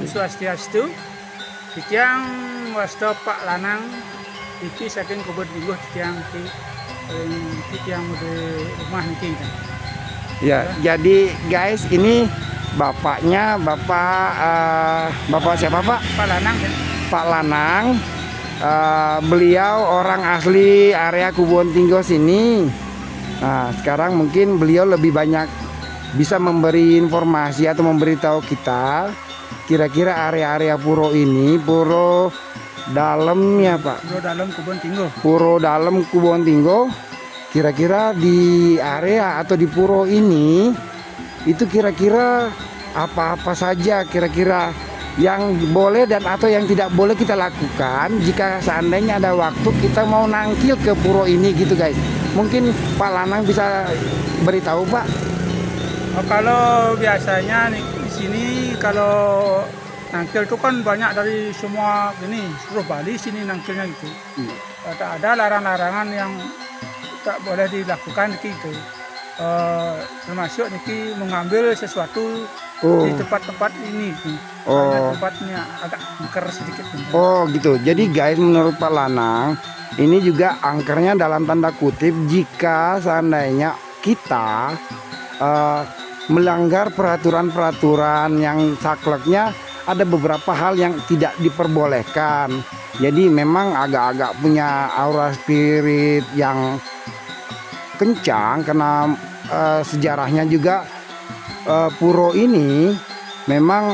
Swastiastu, tiang wasta Pak Lanang, iki saking Kebon Tinggo tiang mode rumah niki. Ya, jadi guys ini bapaknya bapak siapa Pak? Pak Lanang. Pak Lanang. Beliau orang asli area Kebon Tinggo sini. Nah, sekarang mungkin beliau lebih banyak bisa memberi informasi atau memberitahu kita kira-kira area-area puro ini, puro dalam ya Pak. Puro dalam Kebon Tinggo. Puro dalam Kebon Tinggo. Kira-kira di area atau di puro ini itu kira-kira apa-apa saja kira-kira yang boleh dan atau yang tidak boleh kita lakukan jika seandainya ada waktu kita mau nangkil ke puro ini gitu guys. Mungkin Pak Lanang bisa beritahu Pak. Kalau biasanya di sini kalau nangkil itu kan banyak dari semua seluruh Bali sini nangkilnya gitu. Ada larang-larangan yang tak boleh dilakukan gitu. Termasuk niki mengambil sesuatu di tempat-tempat ini. Tempatnya agak angker sedikit. Oh gitu. Jadi guys, menurut Pak Lanang ini juga angkernya dalam tanda kutip jika seandainya kita melanggar peraturan-peraturan yang sakleknya ada beberapa hal yang tidak diperbolehkan. Jadi memang agak-agak punya aura spirit yang kencang karena sejarahnya juga puro ini memang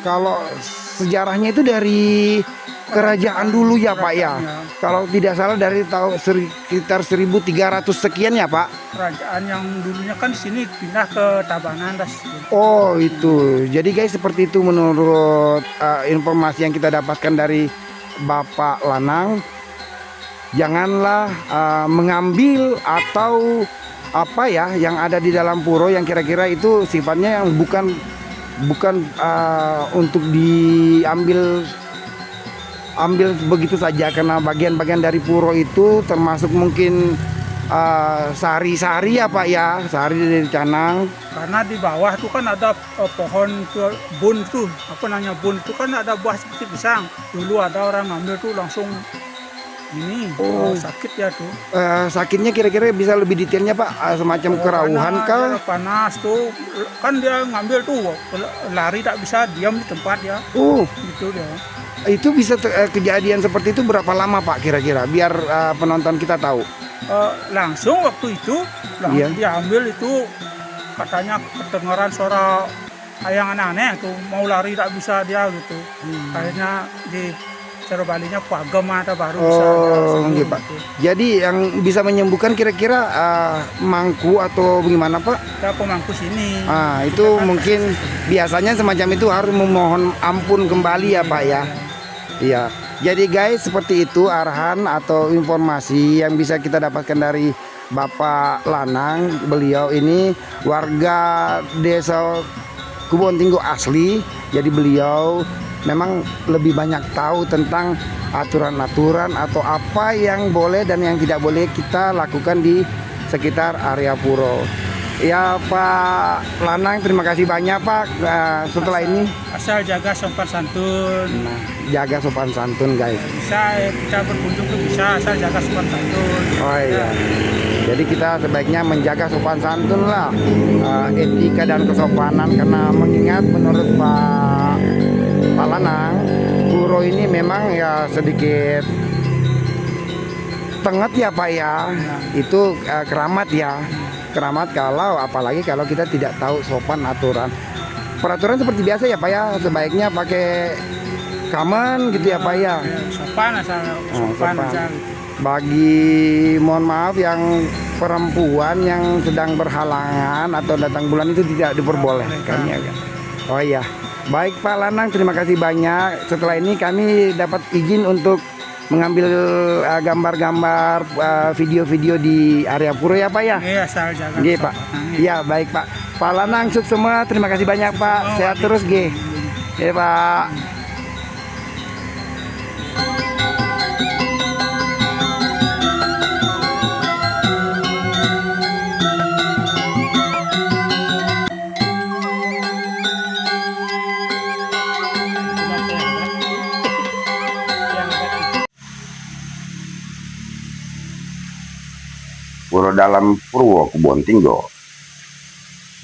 kalau sejarahnya itu dari kerajaan dulu ya Pak ya. Kalau tidak salah dari tahun sekitar 1300 sekian ya Pak. Kerajaan yang dulunya kan sini pindah ke Tabanan. Oh itu. Jadi guys seperti itu menurut informasi yang kita dapatkan dari Bapak Lanang. Janganlah mengambil atau apa ya yang ada di dalam puro yang kira-kira itu sifatnya yang bukan untuk diambil begitu saja, karena bagian-bagian dari puro itu termasuk mungkin sari-sari ya Pak ya, sari dari canang. Karena di bawah tuh kan ada pohon bun tuh, bun itu kan ada buah seperti pisang. Dulu ada orang ngambil tuh langsung sakit ya tuh. Sakitnya kira-kira bisa lebih detailnya Pak, semacam kerauhan kah? Panas tuh, kan dia ngambil tuh lari tak bisa diam di tempat ya. Gitu dia. Itu bisa kejadian seperti itu berapa lama Pak kira-kira biar penonton kita tahu? Langsung waktu itu diambil itu katanya kedengaran suara yang aneh-aneh tuh, mau lari tak bisa dia gitu. Akhirnya di cara Balinya pagem atau baru bisa. Gitu, Pak. Jadi yang bisa menyembuhkan kira-kira mangku atau bagaimana Pak? Ya pemangku sini. Itu mungkin biasanya semacam itu harus memohon ampun kembali ya Pak ya. Iya. Jadi guys seperti itu arahan atau informasi yang bisa kita dapatkan dari Bapak Lanang. Beliau ini warga desa Kebon Tinggo asli. Jadi beliau memang lebih banyak tahu tentang aturan-aturan atau apa yang boleh dan yang tidak boleh kita lakukan di sekitar area puro. Ya Pak Lanang, terima kasih banyak Pak. Setelah ini asal jaga sopan santun. Jaga sopan santun guys. Bisa kita berkunjung tuh bisa asal jaga sopan santun. Oh iya. Jadi kita sebaiknya menjaga sopan santun lah, etika dan kesopanan, karena mengingat menurut Pak Lanang, puro ini memang ya sedikit tenget ya Pak ya. Itu keramat ya. Keramat apalagi kalau kita tidak tahu sopan aturan. Peraturan seperti biasa ya Pak ya, sebaiknya pakai kamen gitu ya Pak ya. Sopan asal sopan. Bagi mohon maaf yang perempuan yang sedang berhalangan atau datang bulan itu tidak diperbolehkan ya kan. Oh iya. Baik Pak Lanang, terima kasih banyak. Setelah ini kami dapat izin untuk mengambil gambar-gambar, video-video di area puro ya Pak ya. Iya, asal jaga. Iya Pak. Iya baik Pak. Pak Lanang sukses semua. Terima kasih banyak Pak. Sehat terus G. Iya Pak. Puro Dalam Purwo Kebon Tinggo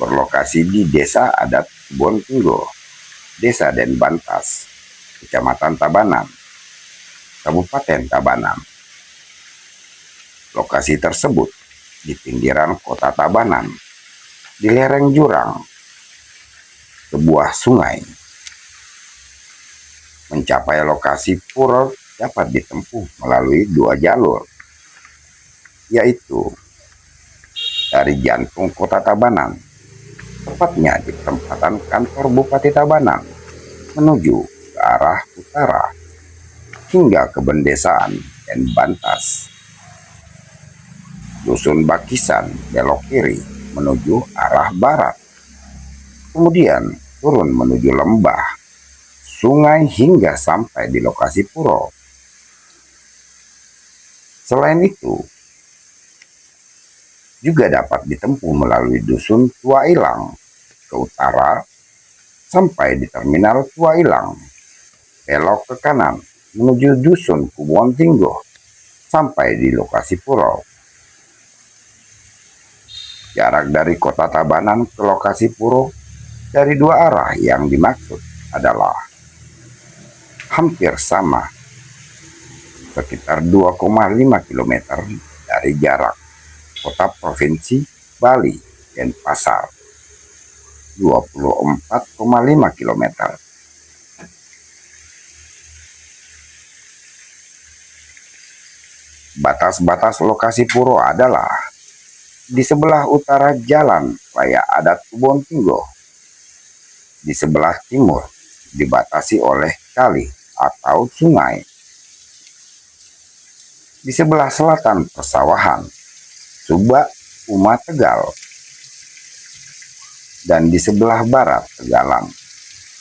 berlokasi di Desa Adat Kebon Tinggo, Desa Denbantas, Kecamatan Tabanan, Kabupaten Tabanan. Lokasi tersebut di pinggiran kota Tabanan, di lereng jurang sebuah sungai. Mencapai lokasi pura dapat ditempuh melalui 2 jalur, yaitu dari jantung kota Tabanan, tepatnya di perempatan kantor Bupati Tabanan, menuju ke arah utara hingga ke Bendesaan Denbantas. Dusun Bakisan belok kiri menuju arah barat, kemudian turun menuju lembah, sungai hingga sampai di lokasi puro. Selain itu, juga dapat ditempuh melalui Dusun Tua Ilang ke utara sampai di Terminal Tua Ilang, belok ke kanan menuju Dusun Kebon Tinggo sampai di lokasi puro. Jarak dari kota Tabanan ke lokasi puro dari 2 arah yang dimaksud adalah hampir sama, sekitar 2,5 km dari jarak kota provinsi Bali Denpasar, 24,5 km. Batas-batas lokasi puro adalah di sebelah utara Jalan Raya Adat Kebon Tinggo, di sebelah timur dibatasi oleh kali atau sungai, di sebelah selatan persawahan Subak Uma Tegal, dan di sebelah barat Tegalan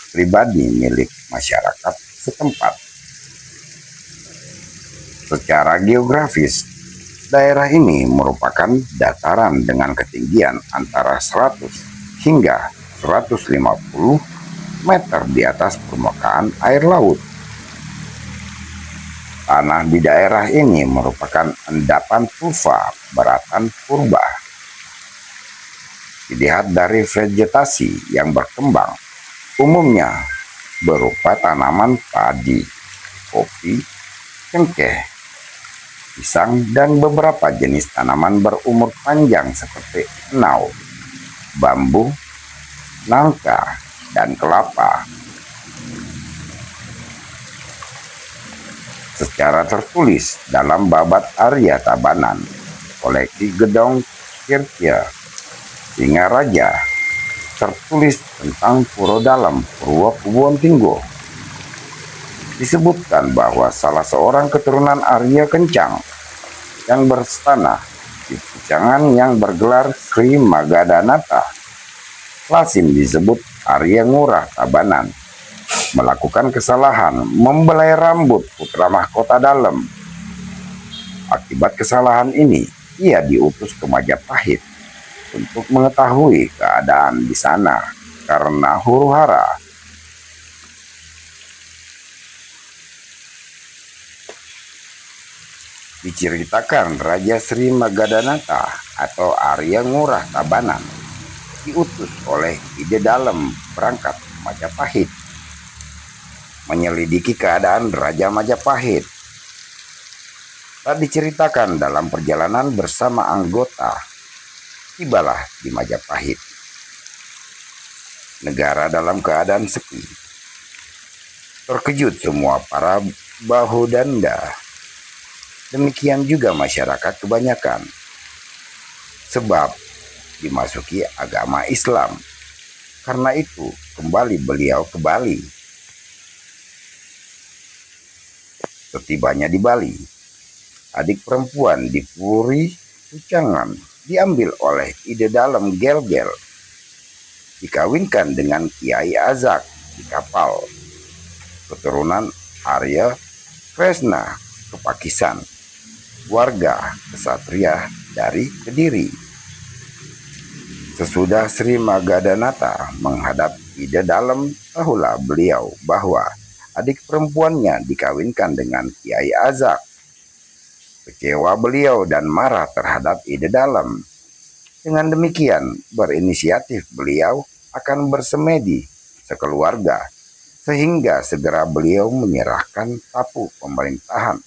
pribadi milik masyarakat setempat. Secara geografis, daerah ini merupakan dataran dengan ketinggian antara 100 hingga 150 meter di atas permukaan air laut. Tanah di daerah ini merupakan endapan tufa beratan purba. Dilihat dari vegetasi yang berkembang, umumnya berupa tanaman padi, kopi, cengkeh, pisang, dan beberapa jenis tanaman berumur panjang seperti enau, bambu, nangka, dan kelapa. Secara tertulis dalam Babat Arya Tabanan, koleksi Gedong Tirta Singaraja, tertulis tentang Puro Dalam Purwo Kebon Tinggo. Disebutkan bahwa salah seorang keturunan Arya Kencang yang berstana di Pucangan yang bergelar Sri Magadanata, lazim disebut Arya Ngurah Tabanan, melakukan kesalahan membelai rambut putra mahkota Dalem. Akibat kesalahan ini, ia diutus ke Majapahit untuk mengetahui keadaan di sana karena huru-hara. Diceritakan Raja Sri Magadanata atau Arya Ngurah Tabanan diutus oleh Ide Dalem berangkat ke Majapahit menyelidiki keadaan Raja Majapahit. Tak diceritakan dalam perjalanan bersama anggota, tibalah di Majapahit. Negara dalam keadaan sepi. Terkejut semua para bahudanda. Demikian juga masyarakat kebanyakan, sebab dimasuki agama Islam. Karena itu kembali beliau ke Bali. Setibanya di Bali, adik perempuan di Puri Pucangan diambil oleh Ide Dalem Gel-Gel, dikawinkan dengan Kiai Azak di kapal, keturunan Arya Kresna Kepakisan, warga kesatria dari Kediri. Sesudah Sri Magadanata menghadap Ide Dalem, tahulah beliau bahwa adik perempuannya dikawinkan dengan Kiai Azak. Kecewa beliau dan marah terhadap ide dalam. Dengan demikian, berinisiatif beliau akan bersemedi sekeluarga, sehingga segera beliau menyerahkan tapu pemerintahan.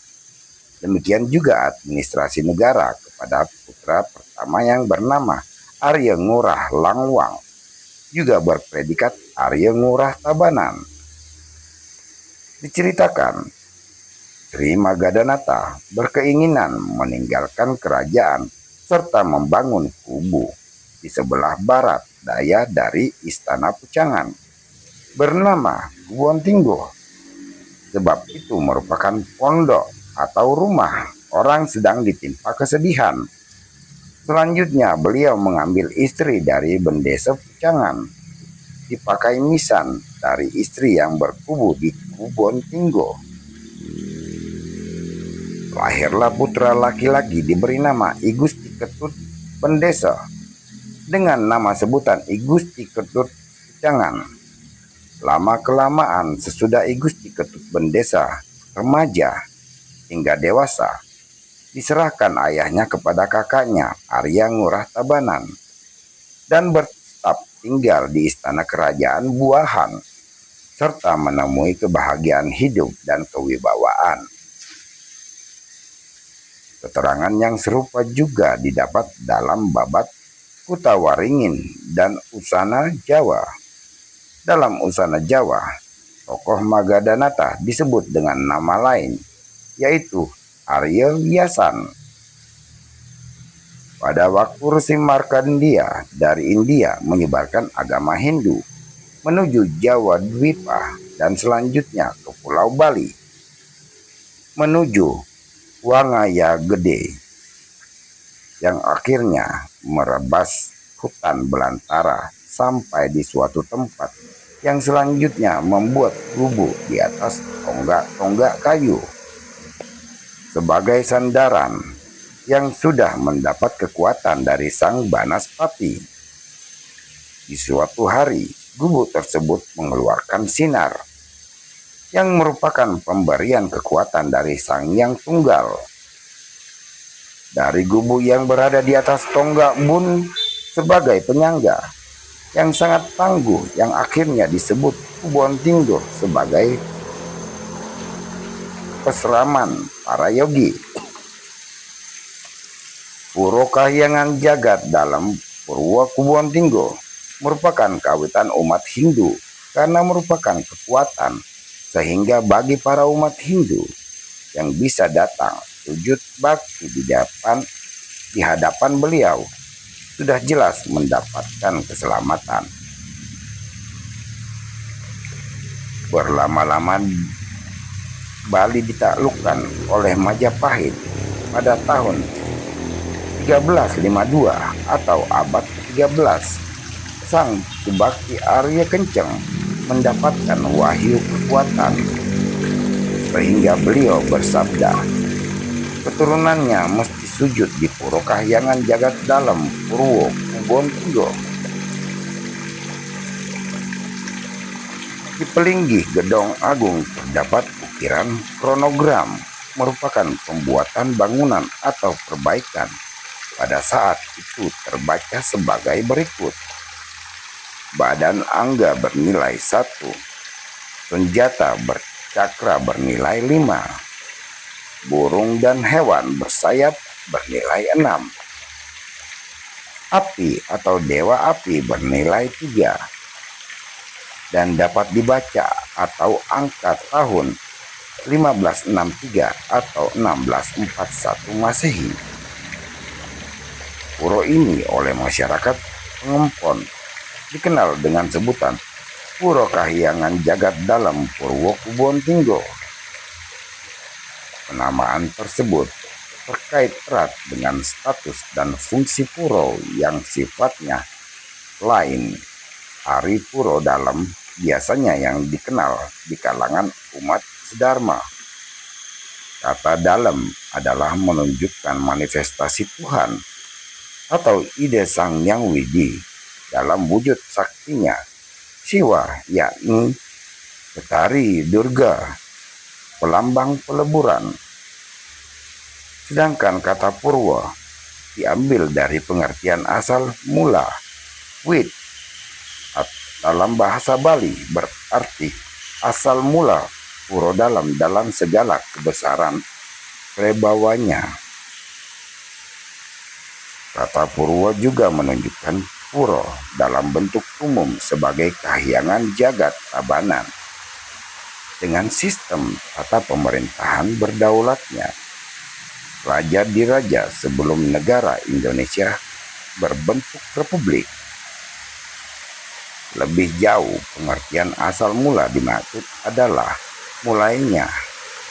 Demikian juga administrasi negara kepada putra pertama yang bernama Arya Ngurah Langwang, juga berpredikat Arya Ngurah Tabanan. Diceritakan, Sri Magadanata berkeinginan meninggalkan kerajaan serta membangun kubu di sebelah barat daya dari Istana Pucangan bernama Kubon Tinggo. Sebab itu merupakan pondok atau rumah orang sedang ditimpa kesedihan. Selanjutnya beliau mengambil istri dari Bendesa Pucangan, dipakai misan dari istri yang berkubu di Kubon Tinggo. Lahirlah putra laki-laki diberi nama I Gusti Ketut Bendesa dengan nama sebutan I Gusti Ketut Pucangan. Lama-kelamaan sesudah I Gusti Ketut Bendesa remaja hingga dewasa, diserahkan ayahnya kepada kakaknya Arya Ngurah Tabanan dan bertetap tinggal di istana kerajaan Buahan serta menemui kebahagiaan hidup dan kewibawaan. Keterangan yang serupa juga didapat dalam babat Kutawaringin dan Usana Jawa. Dalam Usana Jawa, tokoh Magadanata disebut dengan nama lain, yaitu Arya Wyasan. Pada waktu Resi Markandeya dari India menyebarkan agama Hindu menuju Jawa Dwipa dan selanjutnya ke Pulau Bali, menuju Wangaya Gede, yang akhirnya merebas hutan belantara sampai di suatu tempat yang selanjutnya membuat gubuk di atas tonggak-tonggak kayu sebagai sandaran yang sudah mendapat kekuatan dari sang Banaspati. Di suatu hari, gubuk tersebut mengeluarkan sinar yang merupakan pemberian kekuatan dari Sang Hyang Tunggal. Dari gubuk yang berada di atas tonggak bun sebagai penyangga yang sangat tangguh yang akhirnya disebut Kubon Tinggo sebagai peseraman para yogi. Puro Kahyangan Jagat dalam Purwo Kubon Tinggo merupakan kawitan umat Hindu karena merupakan kekuatan sehingga bagi para umat Hindu yang bisa datang sujud bakti di hadapan beliau sudah jelas mendapatkan keselamatan. Berlama-lama Bali ditaklukkan oleh Majapahit pada tahun 1352 atau abad ke-13. Sang Subakti Arya Kenceng mendapatkan wahyu kekuatan sehingga beliau bersabda, keturunannya mesti sujud di Puro Kahyangan Jagat dalam Purwo Kubon Tinggo. Di Pelinggih Gedong Agung terdapat ukiran kronogram, merupakan pembuatan bangunan atau perbaikan. Pada saat itu terbaca sebagai berikut. Badan angga bernilai 1, senjata bercakra bernilai 5, burung dan hewan bersayap bernilai 6, api atau dewa api bernilai 3, dan dapat dibaca atau angka tahun 1563 atau 1641 Masehi. Puro ini oleh masyarakat Pengempon dikenal dengan sebutan Puro Kahyangan Jagat dalam Purwo Kubon Tinggo. Penamaan tersebut terkait erat dengan status dan fungsi puro yang sifatnya lain. Ari Puro dalam biasanya yang dikenal di kalangan umat Sedharma. Kata dalam adalah menunjukkan manifestasi Tuhan atau ide Sang Hyang Widi dalam wujud saktinya Siwa, yakni Betari Durga, pelambang peleburan. Sedangkan kata purwa diambil dari pengertian asal mula. Wit dalam bahasa Bali berarti asal mula, puro dalam segala kebesaran prebawanya. Kata purwa juga menunjukkan puro dalam bentuk umum sebagai kahyangan jagat tabanan. Dengan sistem tata pemerintahan berdaulatnya, raja diraja sebelum negara Indonesia berbentuk republik. Lebih jauh, pengertian asal mula dimaksud adalah mulainya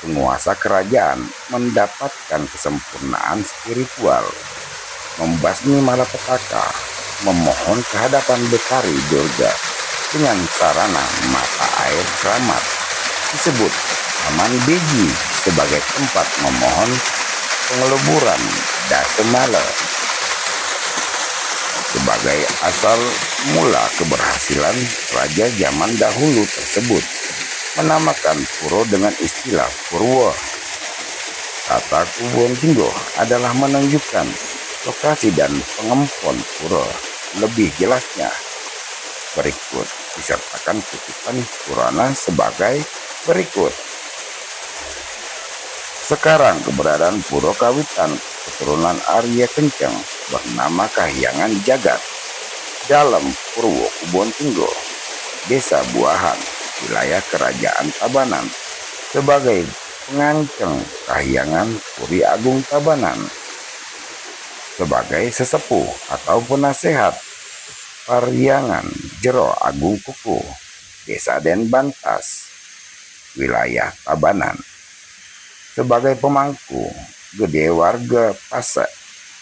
penguasa kerajaan mendapatkan kesempurnaan spiritual, membasmi malapetaka, memohon kehadapan Betari Durga dengan sarana mata air keramat. Disebut Taman Beji sebagai tempat memohon pengeluburan Dasemala. Sebagai asal mula keberhasilan, raja zaman dahulu tersebut menamakan puro dengan istilah purwa. Kata Kubon Tinggo adalah menunjukkan lokasi dan pengempon pura. Lebih jelasnya, berikut disertakan kutipan Purana sebagai berikut. Sekarang keberadaan Puro Kawitan keturunan Arya Kencang bernama Kahyangan Jagat dalam Purwo Kubon Tinggo, Desa Buahan, wilayah Kerajaan Tabanan, sebagai penganceng Kahyangan Puri Agung Tabanan, sebagai sesepuh atau penasehat Paryangan Jero Agung Kuku, Desa Denbantas, wilayah Tabanan, sebagai pemangku gede warga Pase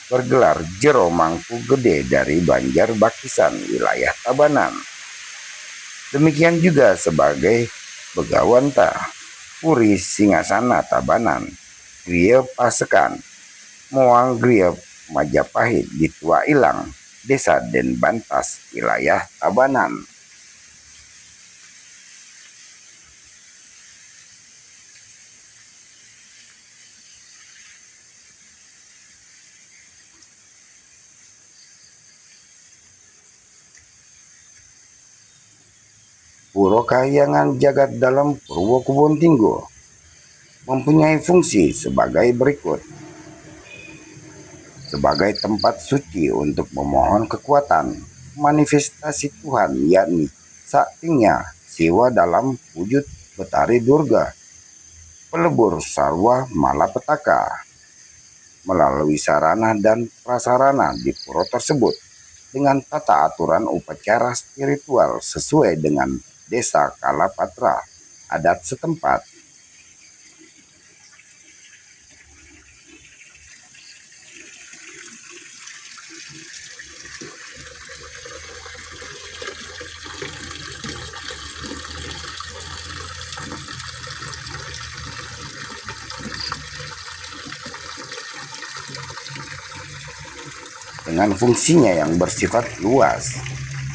bergelar Jero Mangku Gede dari Banjar Bakisan, wilayah Tabanan. Demikian juga sebagai Begawanta Puri Singasana Tabanan, Griya Pasekan, Moang Griya Majapahit di Tua Ilang, Desa Denbantas, wilayah Tabanan. Puro Kahyangan Jagat dalam Purwo Kubon Tinggo mempunyai fungsi sebagai berikut. Sebagai tempat suci untuk memohon kekuatan manifestasi Tuhan, yakni saktinya Siwa dalam wujud Betari Durga, pelebur sarwa malapetaka. Melalui sarana dan prasarana di pura tersebut dengan tata aturan upacara spiritual sesuai dengan desa Kalapatra adat setempat. Dengan fungsinya yang bersifat luas,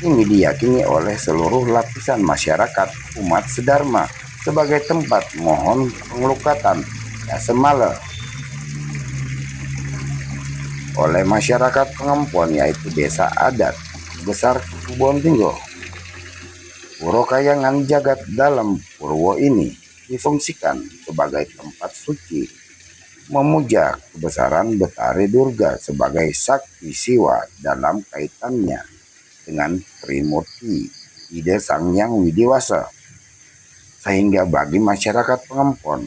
ini diyakini oleh seluruh lapisan masyarakat umat sedharma sebagai tempat mohon pengelukatan Dasemala oleh masyarakat pengempon, yaitu desa adat besar Kubon Tinggo. Puro Kahyangan Jagat dalam purwo ini difungsikan sebagai tempat suci memuja kebesaran Betari Durga sebagai sakti Siwa dalam kaitannya dengan Trimurti Ide Sang Hyang Widiwasa, sehingga bagi masyarakat pengempon,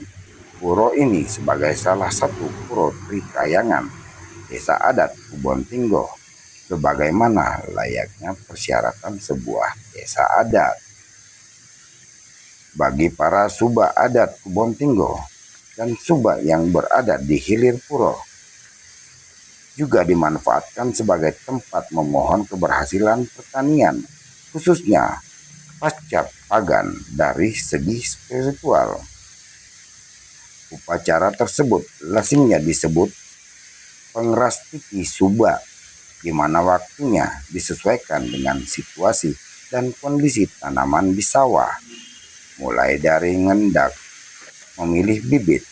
puro ini sebagai salah satu puro Trikayangan desa adat Kubon Tinggo, sebagaimana layaknya persyaratan sebuah desa adat. Bagi para suba adat Kubon Tinggo dan suba yang berada di hilir puro, juga dimanfaatkan sebagai tempat memohon keberhasilan pertanian, khususnya pasca pagan dari segi spiritual. Upacara tersebut lazimnya disebut pengrastiti suba, di mana waktunya disesuaikan dengan situasi dan kondisi tanaman di sawah, mulai dari ngendak, memilih bibit,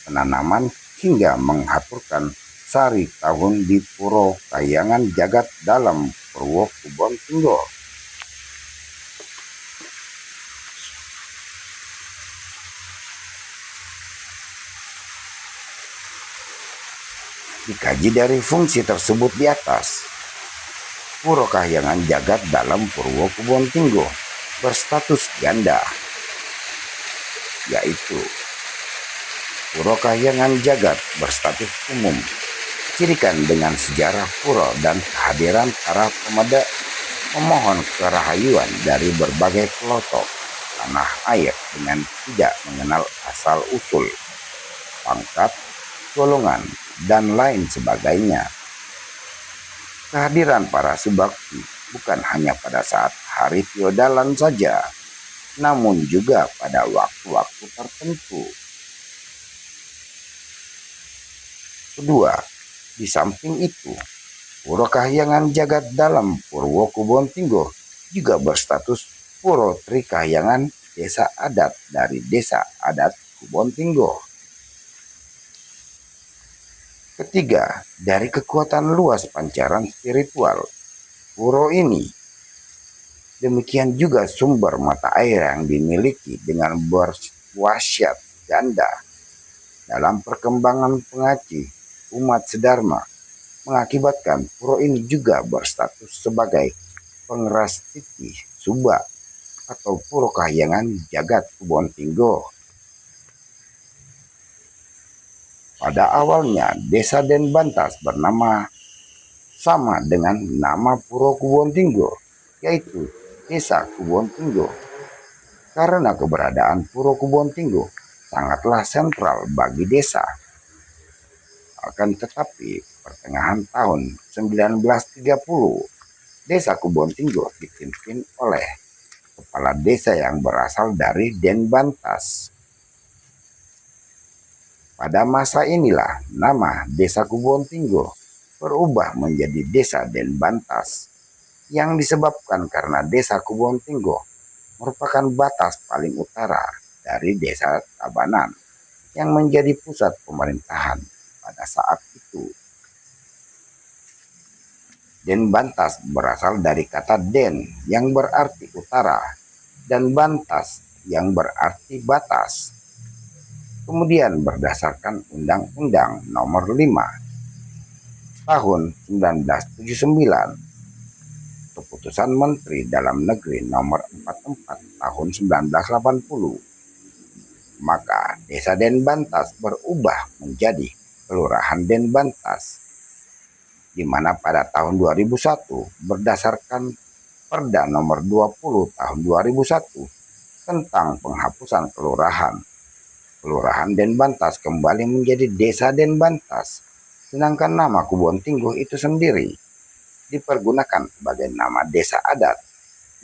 penanaman, hingga menghaturkan sari tahun di Puro Kahyangan Jagat dalam Purwo Kubon Tinggo. Dikaji dari fungsi tersebut di atas, Puro Kahyangan Jagat dalam Purwo Kubon Tinggo berstatus ganda, yaitu Puro Kahyangan Jagat berstatus umum, cirikan dengan sejarah puro dan kehadiran para pemohon kerahayuan dari berbagai pelosok tanah air dengan tidak mengenal asal-usul, pangkat, golongan, dan lain sebagainya. Kehadiran para subakti bukan hanya pada saat hari feodalan saja, namun juga pada waktu-waktu tertentu. Kedua, di samping itu, Puro Kahyangan Jagat dalam Purwo Kubon Tinggo juga berstatus Puro Tri Kahyangan Desa Adat dari Desa Adat Kubon Tinggo. Ketiga, dari kekuatan luas pancaran spiritual puro ini. Demikian juga sumber mata air yang dimiliki dengan berwasiat ganda dalam perkembangan pengaci umat sedharma, mengakibatkan puro ini juga berstatus sebagai pengeras titi subak atau Puro Kahyangan Jagat Kubon Tinggo. Pada awalnya, Desa Denbantas bernama sama dengan nama Puro Kubon Tinggo, yaitu Desa Kubon Tinggo. Karena keberadaan Puro Kubon Tinggo sangatlah sentral bagi desa. Akan tetapi, pertengahan tahun 1930, Desa Kubon Tinggo dipimpin oleh kepala desa yang berasal dari Denbantas. Pada masa inilah nama Desa Kubon Tinggo berubah menjadi Desa Denbantas, yang disebabkan karena Desa Kubon Tinggo merupakan batas paling utara dari Desa Tabanan yang menjadi pusat pemerintahan pada saat itu. Denbantas berasal dari kata Den yang berarti utara dan Bantas yang berarti batas. Kemudian berdasarkan Undang-Undang Nomor 5 Tahun 1979, Keputusan Menteri Dalam Negeri Nomor 44 Tahun 1980, maka Desa Denbantas berubah menjadi Kelurahan Denbantas, di mana pada tahun 2001 berdasarkan Perda Nomor 20 Tahun 2001 tentang penghapusan kelurahan Denbantas kembali menjadi Desa Denbantas, sedangkan nama Kubon Tinggo itu sendiri dipergunakan sebagai nama desa adat,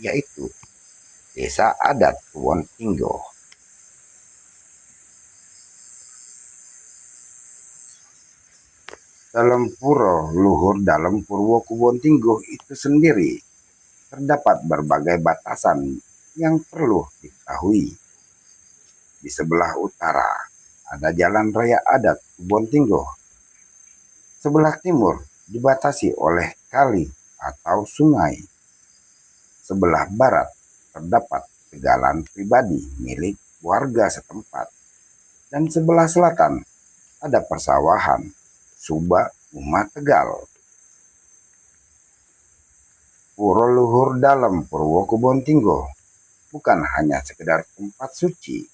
yaitu Desa Adat Kubon Tinggo. Dalam puro luhur dalam Purwo Kubon Tinggo itu sendiri terdapat berbagai batasan yang perlu diketahui. Di sebelah utara ada Jalan Raya Adat Kubon Tinggo. Sebelah timur dibatasi oleh kali atau sungai. Sebelah barat terdapat tegalan pribadi milik warga setempat. Dan sebelah selatan ada persawahan Subak Umat Tegal. Puro luhur dalam Purwo Kubon Tinggo bukan hanya sekedar tempat suci,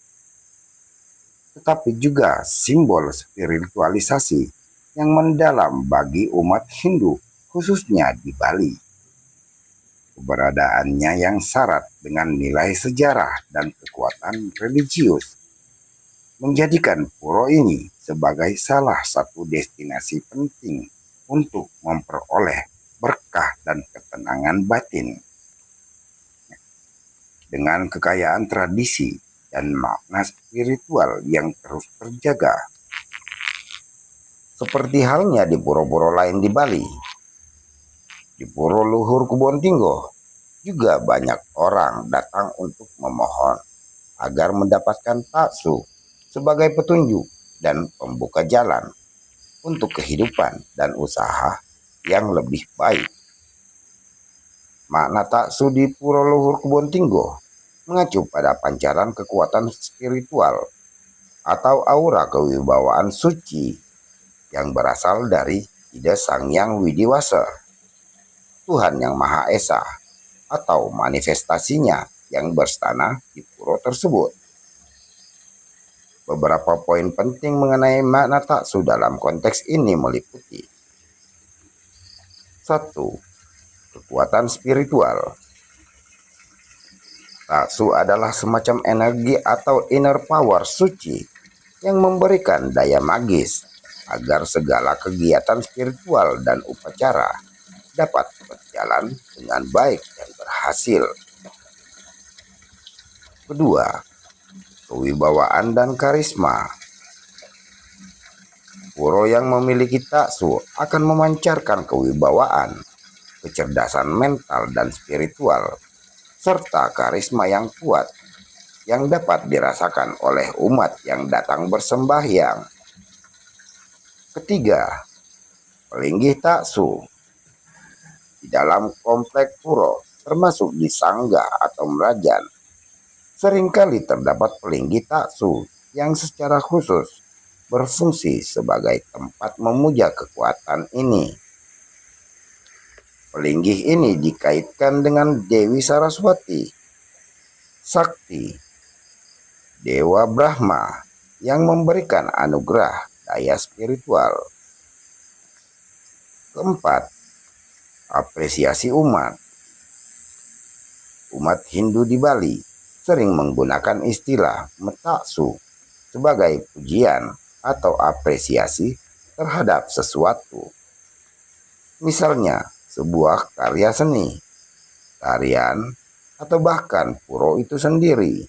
tetapi juga simbol spiritualisasi yang mendalam bagi umat Hindu, khususnya di Bali. Keberadaannya yang syarat dengan nilai sejarah dan kekuatan religius menjadikan puro ini sebagai salah satu destinasi penting untuk memperoleh berkah dan ketenangan batin. Dengan kekayaan tradisi dan makna spiritual yang terus terjaga. Seperti halnya di puro-puro lain di Bali. Di Puro Luhur Kubon Tinggo juga banyak orang datang untuk memohon agar mendapatkan taksu sebagai petunjuk dan pembuka jalan untuk kehidupan dan usaha yang lebih baik. Makna taksu di Puro Luhur Kebon Tinggo mengacu pada pancaran kekuatan spiritual atau aura kewibawaan suci yang berasal dari ide Sang Hyang Widiwasa, Tuhan Yang Maha Esa, atau manifestasinya yang berstana di puro tersebut. Beberapa poin penting mengenai makna taksu dalam konteks ini meliputi: 1. Kekuatan spiritual. Taksu adalah semacam energi atau inner power suci yang memberikan daya magis agar segala kegiatan spiritual dan upacara dapat berjalan dengan baik dan berhasil. Kedua, kewibawaan dan karisma. Puro yang memiliki taksu akan memancarkan kewibawaan, kecerdasan mental dan spiritual, serta karisma yang kuat yang dapat dirasakan oleh umat yang datang bersembahyang. Ketiga, pelinggih taksu. Di dalam komplek puro, termasuk di sangga atau merajan, seringkali terdapat pelinggih taksu yang secara khusus berfungsi sebagai tempat memuja kekuatan ini. Pelinggih ini dikaitkan dengan Dewi Saraswati, Sakti, Dewa Brahma yang memberikan anugerah daya spiritual. Keempat, apresiasi umat. Umat Hindu di Bali sering menggunakan istilah metaksu sebagai pujian atau apresiasi terhadap sesuatu. Misalnya, sebuah karya seni, tarian, atau bahkan puro itu sendiri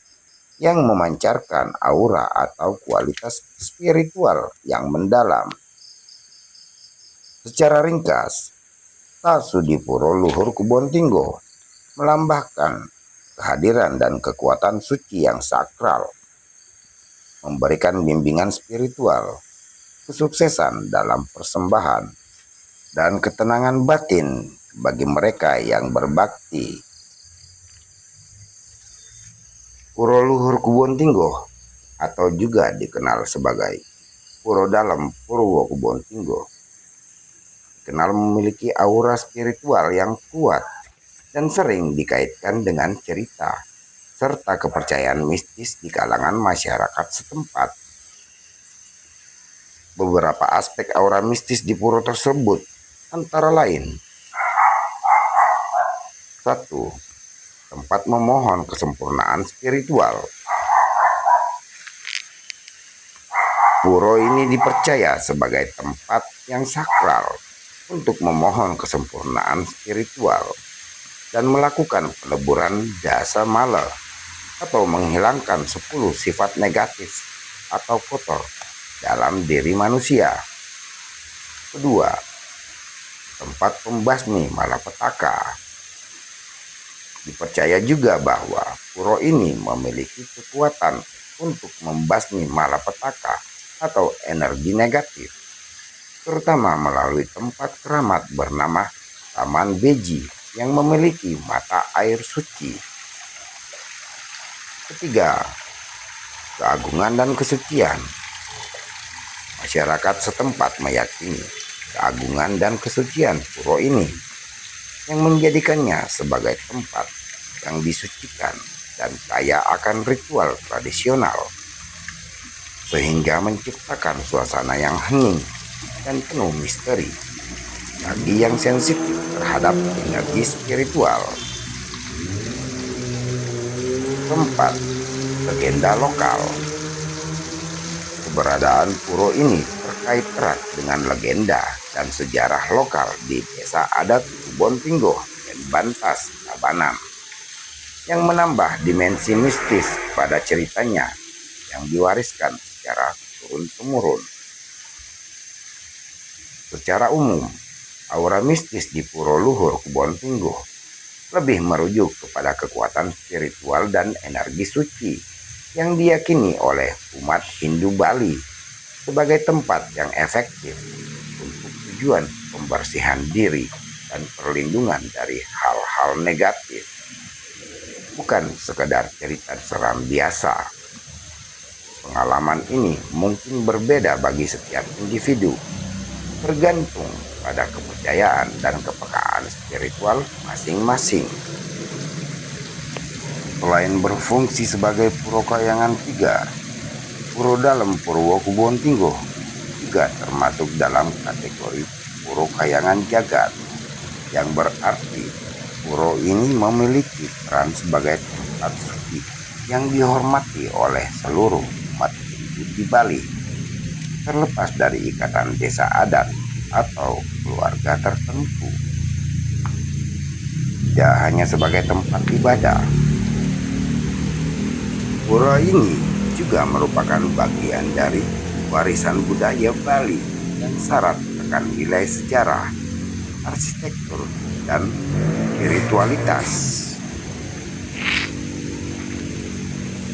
yang memancarkan aura atau kualitas spiritual yang mendalam. Secara ringkas, taksu di Puro Luhur Kebon Tinggo melambangkan kehadiran dan kekuatan suci yang sakral, memberikan bimbingan spiritual, kesuksesan dalam persembahan, dan ketenangan batin bagi mereka yang berbakti. Puro Luhur Kebon Tinggo atau juga dikenal sebagai Puro Dalam Purwo Kebon Tinggo dikenal memiliki aura spiritual yang kuat dan sering dikaitkan dengan cerita serta kepercayaan mistis di kalangan masyarakat setempat. Beberapa aspek aura mistis di puro tersebut antara lain: 1. Tempat memohon kesempurnaan spiritual. Puro ini dipercaya sebagai tempat yang sakral untuk memohon kesempurnaan spiritual dan melakukan peleburan dasa mala atau menghilangkan 10 sifat negatif atau kotor dalam diri manusia. Kedua, tempat pembasmi malapetaka. Dipercaya juga bahwa puro ini memiliki kekuatan untuk membasmi malapetaka atau energi negatif, terutama melalui tempat keramat bernama Taman Beji yang memiliki mata air suci. Ketiga, keagungan dan kesucian. Masyarakat setempat meyakini keagungan dan kesucian puro ini yang menjadikannya sebagai tempat yang disucikan dan kaya akan ritual tradisional, sehingga menciptakan suasana yang hening dan penuh misteri bagi yang sensitif terhadap energi spiritual. Keempat, legenda lokal. Keberadaan puro ini terkait erat dengan legenda dan sejarah lokal di desa adat Kebon Tinggo dan Bantas, Tabanan, yang menambah dimensi mistis pada ceritanya yang diwariskan secara turun-temurun. Secara umum, aura mistis di Puro Luhur Kebon Tinggo lebih merujuk kepada kekuatan spiritual dan energi suci yang diyakini oleh umat Hindu Bali sebagai tempat yang efektif untuk tujuan pembersihan diri dan perlindungan dari hal-hal negatif. Bukan sekedar cerita seram biasa. Pengalaman ini mungkin berbeda bagi setiap individu, tergantung pada kepercayaan dan kepekaan spiritual masing-masing. Selain berfungsi sebagai Puro Kayangan 3, Puro Dalem Purwo Kebontinggo juga termasuk dalam kategori Puro Kayangan Jagat, yang berarti puro ini memiliki peran sebagai tempat suci yang dihormati oleh seluruh umat Hindu di Bali, terlepas dari ikatan desa adat atau keluarga tertentu. Tidak hanya sebagai tempat ibadah, pura ini juga merupakan bagian dari warisan budaya Bali dan syarat akan nilai sejarah, arsitektur, dan spiritualitas.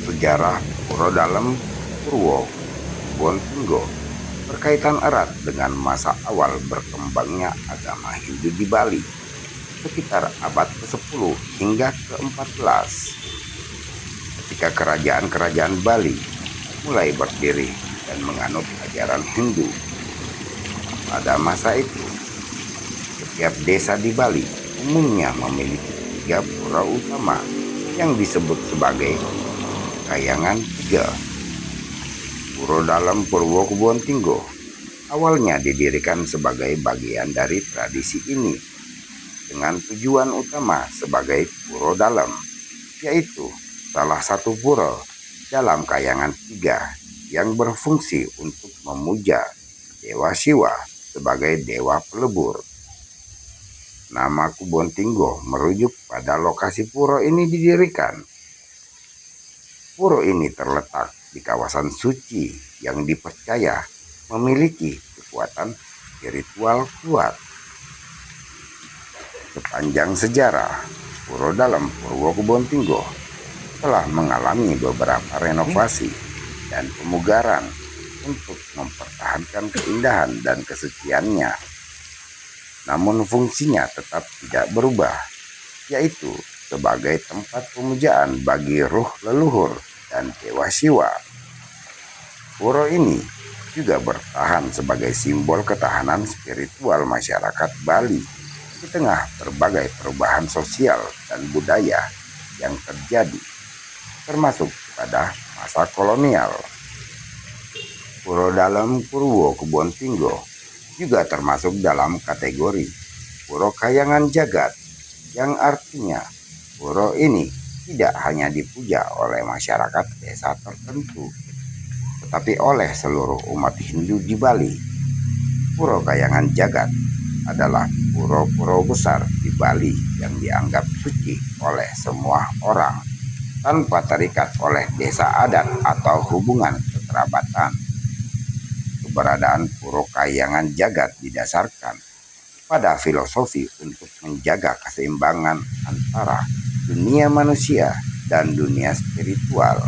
Sejarah Puro Dalem Purwo Kebontinggo berkaitan erat dengan masa awal berkembangnya agama Hindu di Bali, sekitar abad ke-10 hingga ke-14, ketika kerajaan-kerajaan Bali mulai berdiri dan menganut ajaran Hindu. Pada masa itu, setiap desa di Bali umumnya memiliki 3 pura utama yang disebut sebagai Kayangan 3. Puro Dalem Purwo Kebontinggo awalnya didirikan sebagai bagian dari tradisi ini, dengan tujuan utama sebagai Puro Dalem, yaitu salah satu pura dalam Kayangan 3 yang berfungsi untuk memuja Dewa Siwa sebagai dewa pelebur. Nama Kebontinggo merujuk pada lokasi pura ini didirikan. Pura ini terletak di kawasan suci yang dipercaya memiliki kekuatan spiritual kuat. Sepanjang sejarah, Puro Dalem Purwo Kebontinggo telah mengalami beberapa renovasi dan pemugaran untuk mempertahankan keindahan dan kesuciannya. Namun fungsinya tetap tidak berubah, yaitu sebagai tempat pemujaan bagi ruh leluhur dan Dewa Siwa. Pura ini juga bertahan sebagai simbol ketahanan spiritual masyarakat Bali di tengah berbagai perubahan sosial dan budaya yang terjadi, termasuk pada masa kolonial. Puro Dalem Purwo Kebontinggo juga termasuk dalam kategori Puro Kayangan Jagat, yang artinya pura ini tidak hanya dipuja oleh masyarakat desa tertentu, tetapi oleh seluruh umat Hindu di Bali. Puro Kayangan Jagat adalah pura-pura besar di Bali yang dianggap suci oleh semua orang, tanpa terikat oleh desa adat atau hubungan kekerabatan. Keberadaan Puro Kayangan Jagat didasarkan pada filosofi untuk menjaga keseimbangan antara dunia manusia dan dunia spiritual.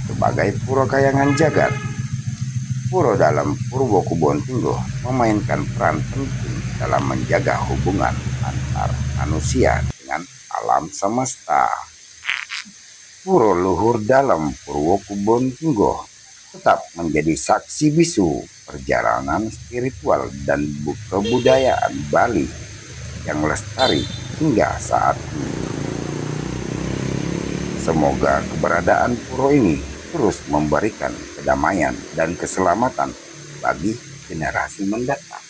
Sebagai Puro Kayangan Jagat, Puro Dalem Purwo Kebontinggo memainkan peran penting dalam menjaga hubungan antar manusia dengan alam semesta. Puro Luhur Dalem Purwo Kebontinggo tetap menjadi saksi bisu perjalanan spiritual dan kebudayaan Bali yang lestari hingga saat ini. Semoga keberadaan pura ini terus memberikan kedamaian dan keselamatan bagi generasi mendatang.